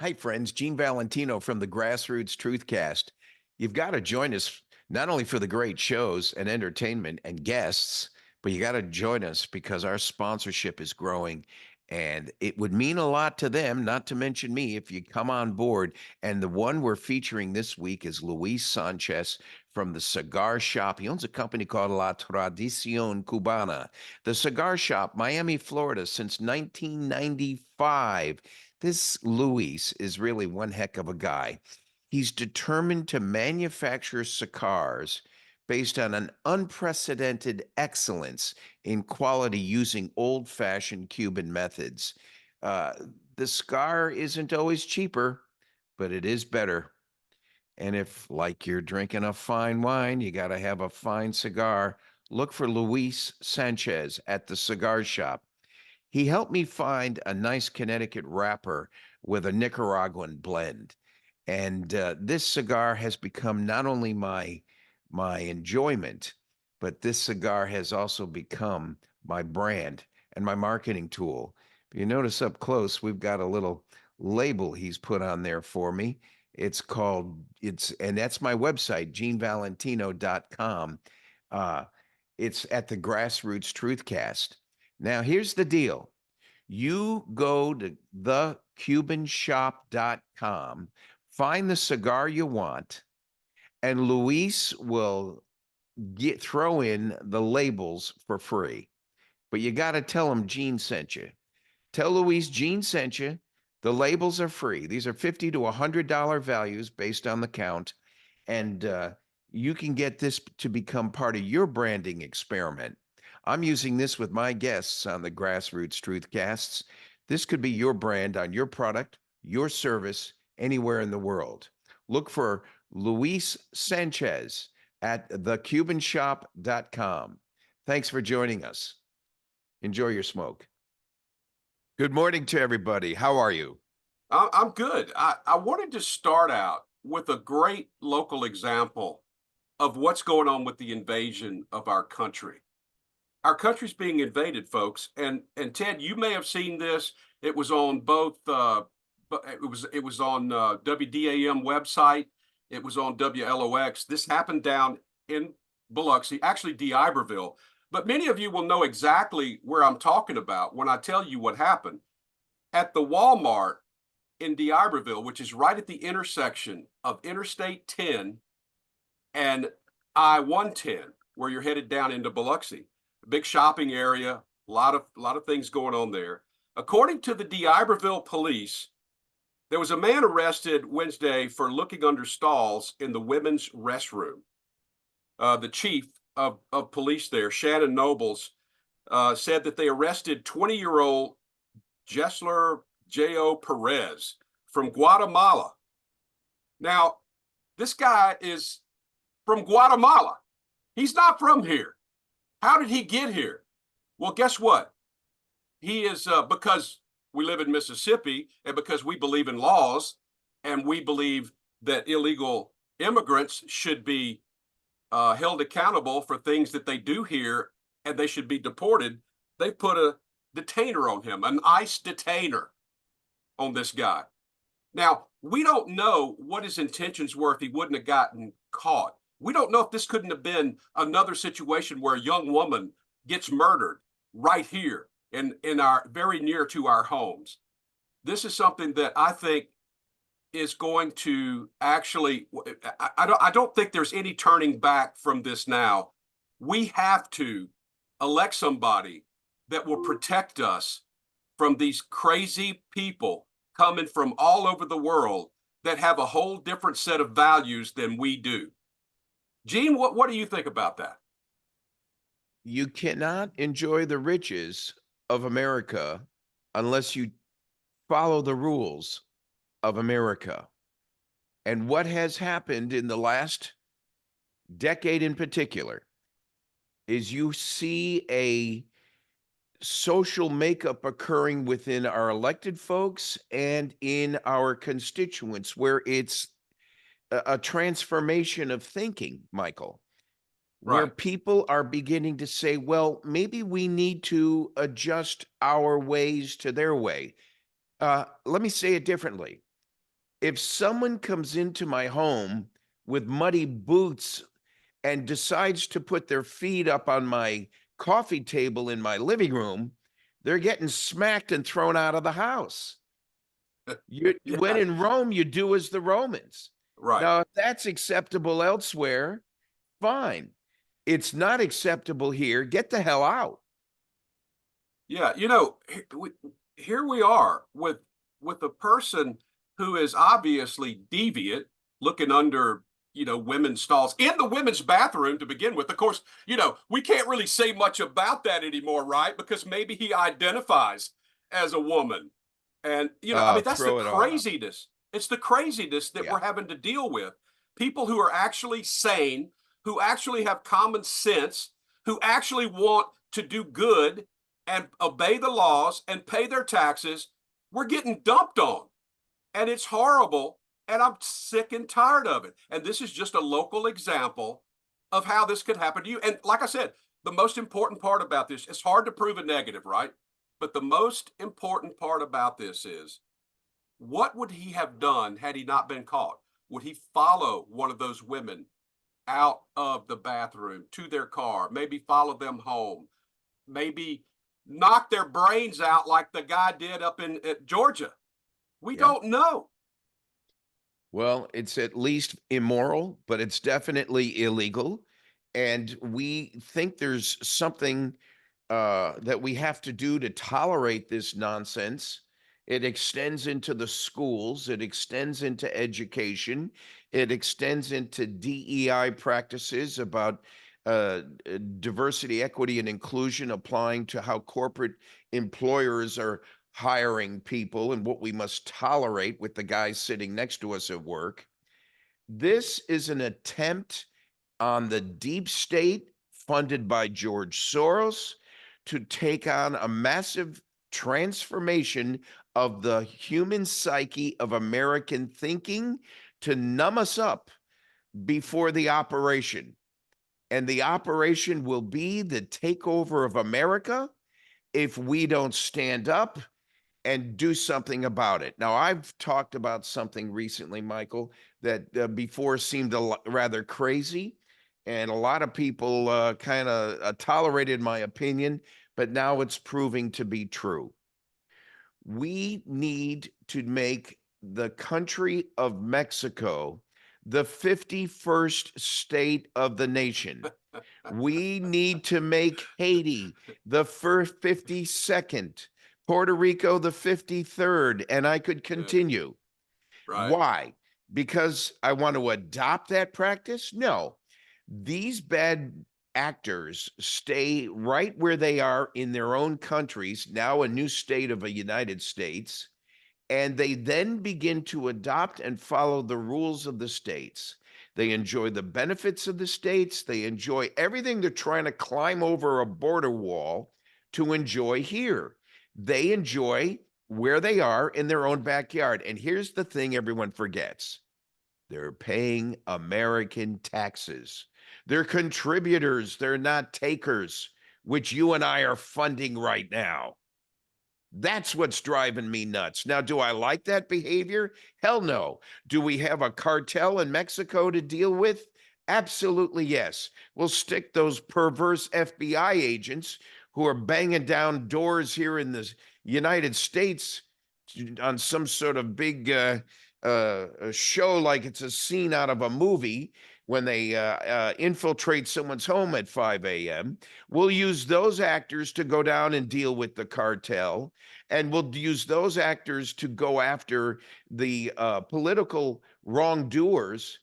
Hi, friends. Gene Valentino from the Grassroots Truthcast. You've got to join us not only for the great shows and entertainment and guests, but you got to join us because our sponsorship is growing and it would mean a lot to them, not to mention me, if you come on board. And the one we're featuring this week is Luis Sanchez from the Cigar Shop. He owns a company called La Tradicion Cubana. The Cigar Shop, Miami, Florida, since 1995. This Luis is really one heck of a guy. He's determined to manufacture cigars based on an unprecedented excellence in quality using old-fashioned Cuban methods. Uh, the cigar isn't always cheaper, but it is better. And if, like you're drinking a fine wine, you got to have a fine cigar, look for Luis Sanchez at the Cigar Shop. He helped me find a nice Connecticut wrapper with a Nicaraguan blend. And this cigar has become not only my enjoyment, but this cigar has also become my brand and my marketing tool. If you notice up close, we've got a little label he's put on there for me. And that's my website, genevalentino.com. It's at the Grassroots Truthcast. Now, here's the deal. You go to thecubanshop.com, find the cigar you want, and Luis will throw in the labels for free. But you got to tell him Gene sent you. Tell Luis Gene sent you. The labels are free. These are $50 to $100 values based on the count. And you can get this to become part of your branding experiment. I'm using this with my guests on the Grassroots Truthcasts. This could be your brand on your product, your service, anywhere in the world. Look for Luis Sanchez at thecubanshop.com. Thanks for joining us. Enjoy your smoke. Good morning to everybody. How are you? I'm good. I wanted to start out with a great local example of what's going on with the invasion of our country. Our country's being invaded, folks, and Ted, you may have seen this. It was on both. It was on WDAM website. It was on WLOX. This happened down in Biloxi, actually d'Iberville. But many of you will know exactly where I'm talking about when I tell you what happened. At the Walmart in d'Iberville, which is right at the intersection of Interstate 10 and I-110, where you're headed down into Biloxi. A big shopping area, a lot of things going on there. According to the d'Iberville police, there was a man arrested Wednesday for looking under stalls in the women's restroom. The chief of police there, Shannon Nobles, said that they arrested 20-year-old Jessler J.O. Perez from Guatemala. Now, this guy is from Guatemala. He's not from here. How did he get here? Well, guess what? He is because we live in Mississippi and because we believe in laws and we believe that illegal immigrants should be held accountable for things that they do here and they should be deported. They put a detainer on him, an ICE detainer on this guy. Now, we don't know what his intentions were if he wouldn't have gotten caught. We don't know if this couldn't have been another situation where a young woman gets murdered right here in our very near to our homes. This is something that I think is going to actually, I don't think there's any turning back from this now. We have to elect somebody that will protect us from these crazy people coming from all over the world that have a whole different set of values than we do. Gene, what do you think about that? You cannot enjoy the riches of America unless you follow the rules of America. And what has happened in the last decade in particular is you see a social makeup occurring within our elected folks and in our constituents where it's a transformation of thinking, Michael, where Right. people are beginning to say, well, maybe we need to adjust our ways to their way. Let me say it differently. If someone comes into my home with muddy boots and decides to put their feet up on my coffee table in my living room, they're getting smacked and thrown out of the house. When Yeah, in Rome, you do as the Romans. right. Now, if that's acceptable elsewhere, fine. It's not acceptable here. Get the hell out. Yeah, you know, here we are with a person who is obviously deviant, looking under, women's stalls in the women's bathroom to begin with. Of course, we can't really say much about that anymore, right? Because maybe he identifies as a woman. And, I mean, that's the Throw it all out. craziness. It's the craziness that Yeah. we're having to deal with. People who are actually sane, who actually have common sense, who actually want to do good and obey the laws and pay their taxes, we're getting dumped on. And it's horrible. And I'm sick and tired of it. And this is just a local example of how this could happen to you. And like I said, the most important part about this, it's hard to prove a negative, right? But the most important part about this is, what would he have done had he not been caught? Would he follow one of those women out of the bathroom to their car, maybe follow them home, maybe knock their brains out like the guy did up in Georgia? We Yeah. don't know. Well, it's at least immoral, but it's definitely illegal. And we think there's something that we have to do to tolerate this nonsense. It extends into the schools, it extends into education, it extends into DEI practices about diversity, equity, and inclusion applying to how corporate employers are hiring people and what we must tolerate with the guys sitting next to us at work. This is an attempt on the deep state funded by George Soros to take on a massive transformation of the human psyche of American thinking to numb us up before the operation. And the operation will be the takeover of America if we don't stand up and do something about it. Now, I've talked about something recently, Michael, that before seemed rather crazy, and a lot of people kind of tolerated my opinion, but now it's proving to be true. We need to make the country of Mexico the 51st state of the nation. We need to make Haiti the first 52nd, Puerto Rico the 53rd, and I could Yeah, continue. right. Why? Because I want to adopt that practice? No. These bad actors stay right where they are in their own countries, now a new state of a United States, and they then begin to adopt and follow the rules of the states. They enjoy the benefits of the states. They enjoy everything they're trying to climb over a border wall to enjoy here. They enjoy where they are in their own backyard. And here's the thing everyone forgets: they're paying American taxes. They're contributors, they're not takers, which you and I are funding right now. That's what's driving me nuts. Now, do I like that behavior? Hell no. Do we have a cartel in Mexico to deal with? Absolutely yes. We'll stick those perverse FBI agents who are banging down doors here in the United States on some sort of big show like it's a scene out of a movie when they infiltrate someone's home at 5 a.m. We'll use those actors to go down and deal with the cartel, and we'll use those actors to go after the political wrongdoers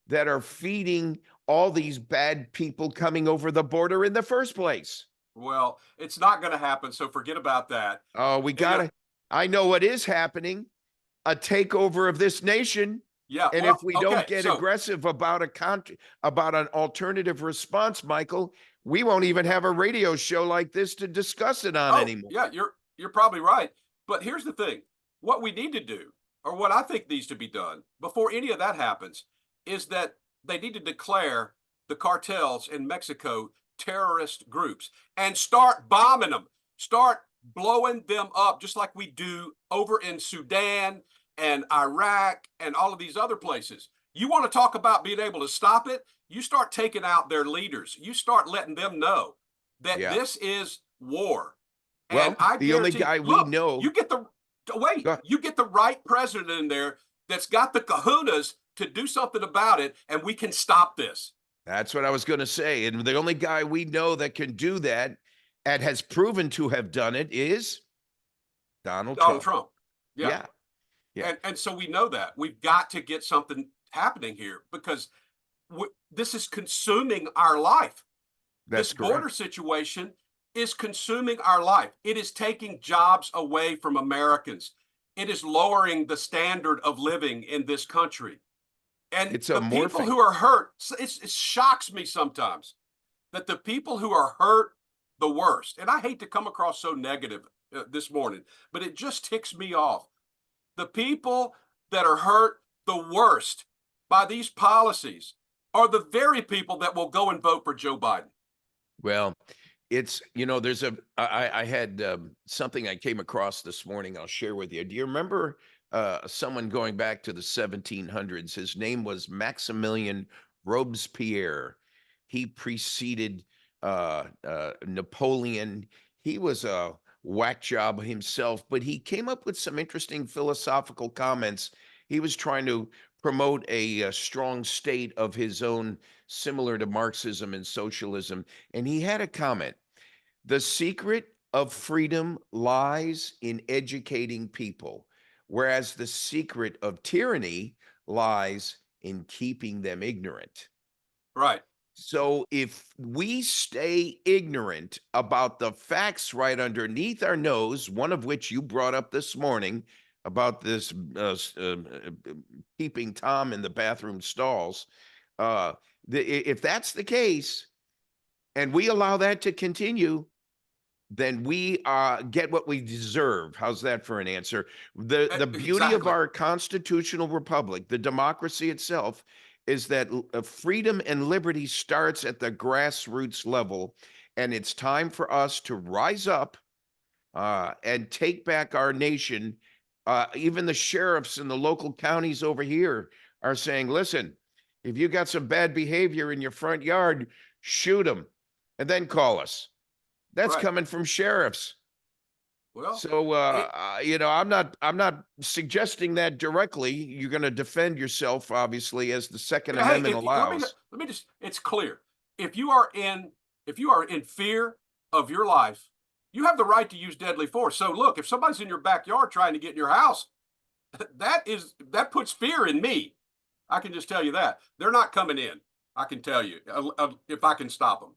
that are feeding all these bad people coming over the border in the first place. Well, it's not going to happen, so forget about that. Oh, we And, gotta. I know what is happening: a takeover of this nation. yeah, And if well, we don't okay, get so aggressive about about an alternative response, Michael, we won't even have a radio show like this to discuss it on oh, anymore. yeah, you're probably right. But here's the thing. What we need to do, or what I think needs to be done before any of that happens, is that they need to declare the cartels in Mexico terrorist groups and start bombing them, start blowing them up, just like we do over in Sudan and Iraq and all of these other places. You want to talk about being able to stop it? You start taking out their leaders. You start letting them know that Yeah. this is war. And Well, I the only guarantee, guy we look, know. you get the right president in there that's got the kahunas to do something about it, and we can stop this. That's what I was going to say. And the only guy we know that can do that and has proven to have done it is Donald Donald Trump. Trump. Yeah. Yeah. Yeah. And so we know that we've got to get something happening here because this is consuming our life. That's This border correct. situation is consuming our life. It is taking jobs away from Americans. It is lowering the standard of living in this country. And It's a the people morphing. who are hurt, it shocks me sometimes that the people who are hurt the worst, and I hate to come across so negative this morning, but it just ticks me off. The people that are hurt the worst by these policies are the very people that will go and vote for Joe Biden. Well, it's, there's I had something I came across this morning I'll share with you. Do you remember someone going back to the 1700s? His name was Maximilian Robespierre. He preceded Napoleon. He was a whack job himself, but he came up with some interesting philosophical comments. He was trying to promote a strong state of his own, similar to Marxism and socialism. And he had a comment: the secret of freedom lies in educating people, whereas the secret of tyranny lies in keeping them ignorant. Right. So if we stay ignorant about the facts right underneath our nose, one of which you brought up this morning about this keeping Tom in the bathroom stalls, if that's the case, and we allow that to continue, then we get what we deserve. How's that for an answer? The beauty of Exactly. our constitutional republic, the democracy itself, is that freedom and liberty starts at the grassroots level, and it's time for us to rise up and take back our nation. Even the sheriffs in the local counties over here are saying, listen, if you got some bad behavior in your front yard, shoot them and then call us. That's Right. coming from sheriffs. Well, So it, I'm not suggesting that directly. You're going to defend yourself, obviously, as the Second hey, Amendment allows. let me just, it's clear. If you are in fear of your life, you have the right to use deadly force. So look, if somebody's in your backyard trying to get in your house, that puts fear in me. I can just tell you that. They're not coming in. I can tell you if I can stop them.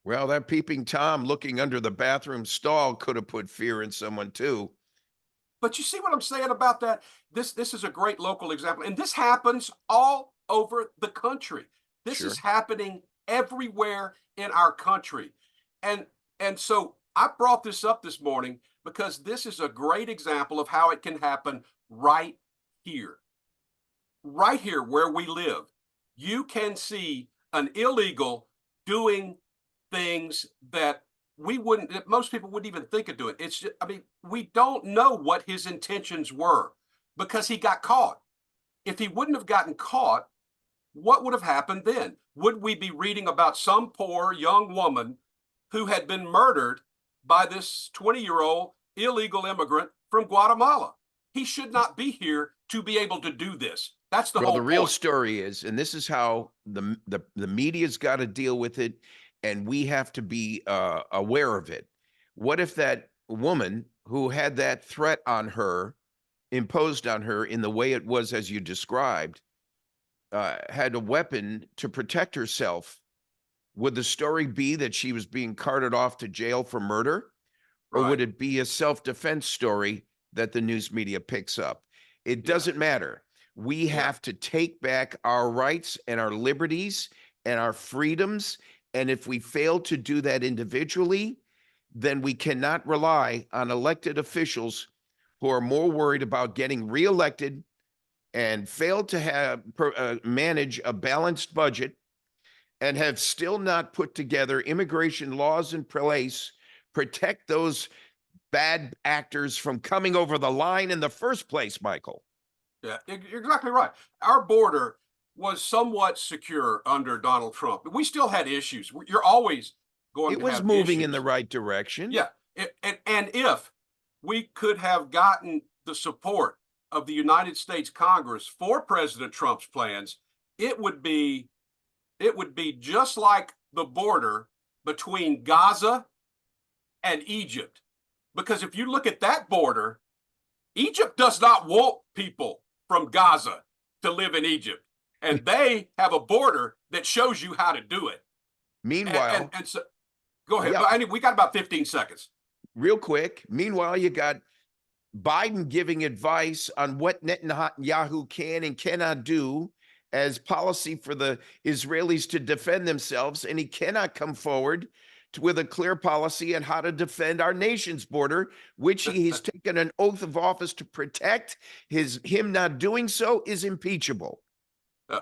Well, that peeping Tom looking under the bathroom stall could have put fear in someone too. But you see what I'm saying about that? This is a great local example, and this happens all over the country. This is Sure. happening everywhere in our country, and so I brought this up this morning because this is a great example of how it can happen here, right here where we live. You can see an illegal doing things that most people wouldn't even think of doing. It's just, I mean, we don't know what his intentions were because he got caught. If he wouldn't have gotten caught, what would have happened then? Would we be reading about some poor young woman who had been murdered by this 20-year-old illegal immigrant from Guatemala? He should not be here to be able to do this. That's the Well, whole the real point. story is, and this is how the media's got to deal with it, and we have to be aware of it. What if that woman who had that threat on her, imposed on her in the way it was as you described, had a weapon to protect herself? Would the story be that she was being carted off to jail for murder? Or Right. would it be a self-defense story that the news media picks up? It Yeah. doesn't matter. We Yeah. have to take back our rights and our liberties and our freedoms. And if we fail to do that individually, then we cannot rely on elected officials who are more worried about getting reelected and failed to have manage a balanced budget and have still not put together immigration laws in place, protect those bad actors from coming over the line in the first place, Michael. Yeah, you're exactly right. Our border was somewhat secure under Donald Trump. We still had issues. You're always going It to was have moving in issues. the right direction. Yeah, and if we could have gotten the support of the United States Congress for President Trump's plans, it would be just like the border between Gaza and Egypt. Because if you look at that border, Egypt does not want people from Gaza to live in Egypt. And they have a border that shows you how to do it. Meanwhile, and so, go ahead. Yeah. We got about 15 seconds. Real quick. Meanwhile, you got Biden giving advice on what Netanyahu can and cannot do as policy for the Israelis to defend themselves, and he cannot come forward with a clear policy on how to defend our nation's border, which he has taken an oath of office to protect. Him not doing so is impeachable.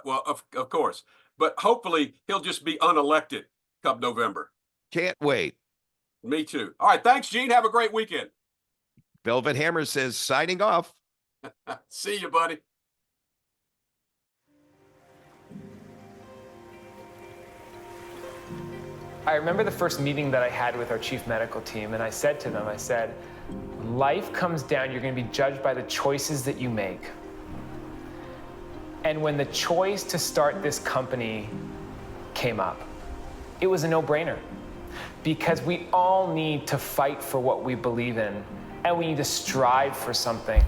Well, of course, but hopefully he'll just be unelected come November. Can't wait. Me too. All right, thanks, Gene. Have a great weekend. Velvet Hammer says, signing off. See you, buddy. I remember the first meeting that I had with our chief medical team, and I said to them, I said, life comes down, you're going to be judged by the choices that you make. And when the choice to start this company came up, it was a no-brainer, because we all need to fight for what we believe in, and we need to strive for something.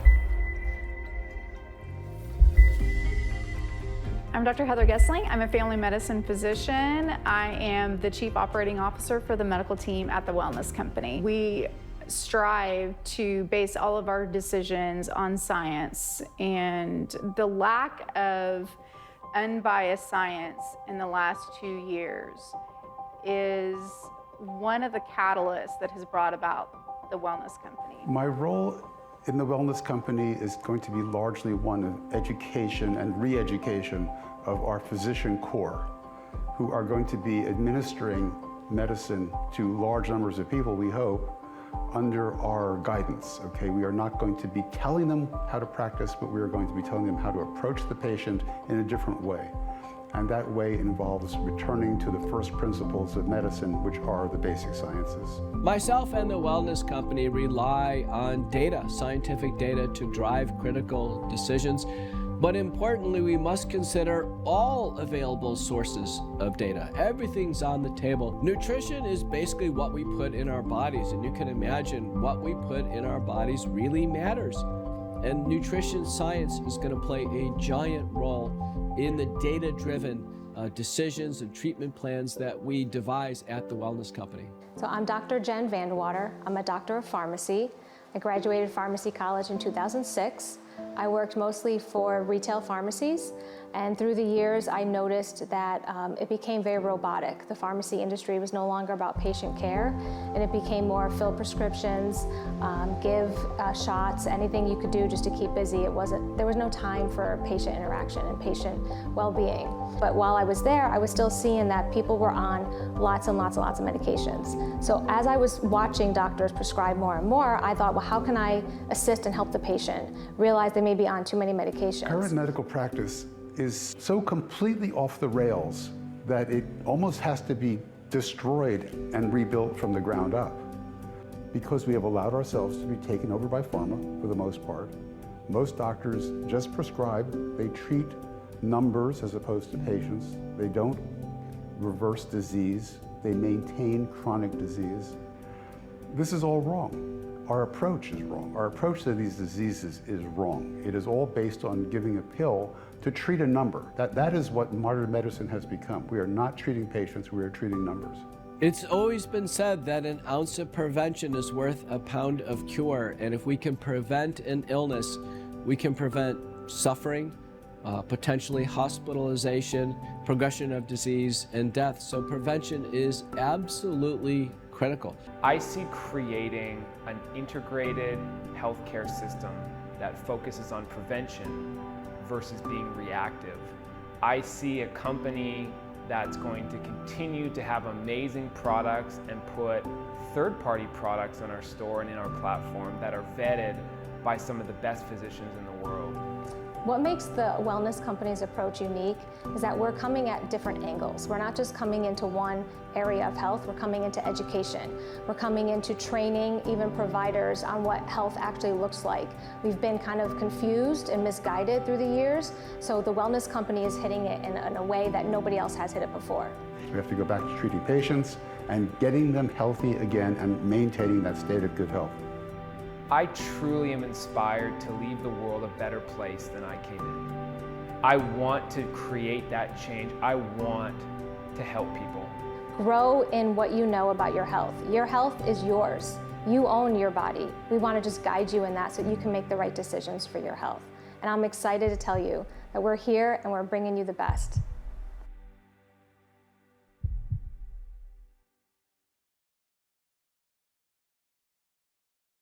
I'm Dr. Heather Gessling. I'm a family medicine physician. I am the Chief Operating Officer for the medical team at the Wellness Company. We strive to base all of our decisions on science, and the lack of unbiased science in the last 2 years is one of the catalysts that has brought about the Wellness Company. My role in the Wellness Company is going to be largely one of education and re-education of our physician corps, who are going to be administering medicine to large numbers of people, we hope, under our guidance, okay? We are not going to be telling them how to practice, but we are going to be telling them how to approach the patient in a different way. And that way involves returning to the first principles of medicine, which are the basic sciences. Myself and the Wellness Company rely on data, scientific data, to drive critical decisions. But importantly, we must consider all available sources of data. Everything's on the table. Nutrition is basically what we put in our bodies, and you can imagine what we put in our bodies really matters. And nutrition science is going to play a giant role in the data-driven decisions and treatment plans that we devise at the Wellness Company. So I'm Dr. Jen Vandewater. I'm a doctor of pharmacy. I graduated Pharmacy College in 2006. I worked mostly for retail pharmacies, and through the years I noticed that it became very robotic. The pharmacy industry was no longer about patient care, and it became more fill prescriptions, give shots, anything you could do just to keep busy. There was no time for patient interaction and patient well-being. But while I was there, I was still seeing that people were on lots and lots and lots of medications. So as I was watching doctors prescribe more and more, I thought, well, how can I assist and help the patient realize they may be on too many medications? Current medical practice is so completely off the rails that it almost has to be destroyed and rebuilt from the ground up, because we have allowed ourselves to be taken over by pharma for the most part. Most doctors just prescribe, they treat numbers as opposed to patients. They don't reverse disease, they maintain chronic disease. This is all wrong. Our approach is wrong. Our approach to these diseases is wrong. It is all based on giving a pill to treat a number. That is what modern medicine has become. We are not treating patients, we are treating numbers. It's always been said that an ounce of prevention is worth a pound of cure, and if we can prevent an illness, we can prevent suffering, potentially hospitalization, progression of disease, and death. So prevention is absolutely critical. I see creating an integrated healthcare system that focuses on prevention versus being reactive. I see a company that's going to continue to have amazing products and put third-party products on our store and in our platform that are vetted by some of the best physicians in the world. What makes the wellness company's approach unique is that we're coming at different angles. We're not just coming into one area of health, we're coming into education. We're coming into training even providers on what health actually looks like. We've been kind of confused and misguided through the years, so the wellness company is hitting it in a way that nobody else has hit it before. We have to go back to treating patients and getting them healthy again and maintaining that state of good health. I truly am inspired to leave the world a better place than I came in. I want to create that change. I want to help people. Grow in what you know about your health. Your health is yours. You own your body. We want to just guide you in that so you can make the right decisions for your health. And I'm excited to tell you that we're here and we're bringing you the best.